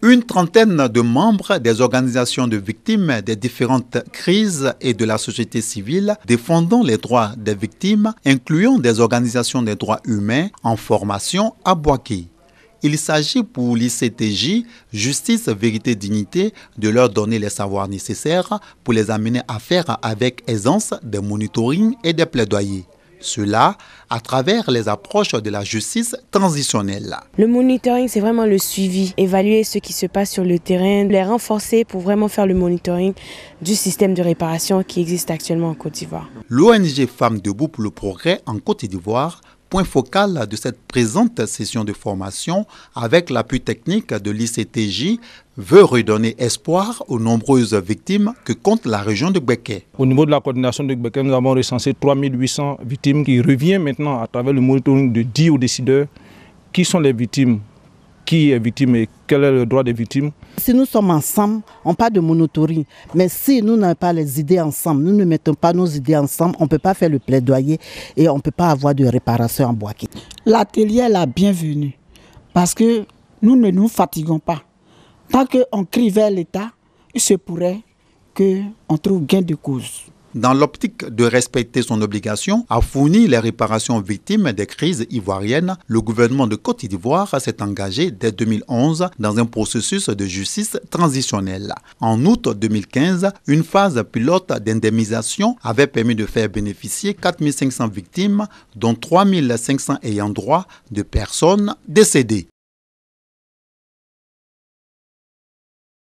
Une trentaine de membres des organisations de victimes des différentes crises et de la société civile défendant les droits des victimes, incluant des organisations des droits humains, en formation à Boaké. Il s'agit pour l'ICTJ, Justice, Vérité, Dignité, de leur donner les savoirs nécessaires pour les amener à faire avec aisance des monitorings et des plaidoyers. Cela à travers les approches de la justice transitionnelle. Le monitoring, c'est vraiment le suivi, évaluer ce qui se passe sur le terrain, les renforcer pour vraiment faire le monitoring du système de réparation qui existe actuellement en Côte d'Ivoire. L'ONG Femmes debout pour le progrès en Côte d'Ivoire, point focal de cette présente session de formation avec l'appui technique de l'ICTJ, veut redonner espoir aux nombreuses victimes que compte la région de Gbeke. Au niveau de la coordination de Gbeke, nous avons recensé 3800 victimes qui reviennent maintenant à travers le monitoring de 10 aux décideurs. Qui sont les victimes? Qui est victime et quel est le droit des victimes? Si nous sommes ensemble, on parle de monitoring. Mais si nous n'avons pas les idées ensemble, nous ne mettons pas nos idées ensemble, on ne peut pas faire le plaidoyer et on ne peut pas avoir de réparation en Boaké. L'atelier est la bienvenue parce que nous ne nous fatiguons pas. Tant qu'on crie vers l'État, il se pourrait qu'on trouve gain de cause. Dans l'optique de respecter son obligation à fournir les réparations aux victimes des crises ivoiriennes, le gouvernement de Côte d'Ivoire s'est engagé dès 2011 dans un processus de justice transitionnelle. En août 2015, une phase pilote d'indemnisation avait permis de faire bénéficier 4500 victimes, dont 3500 ayant droit de personnes décédées.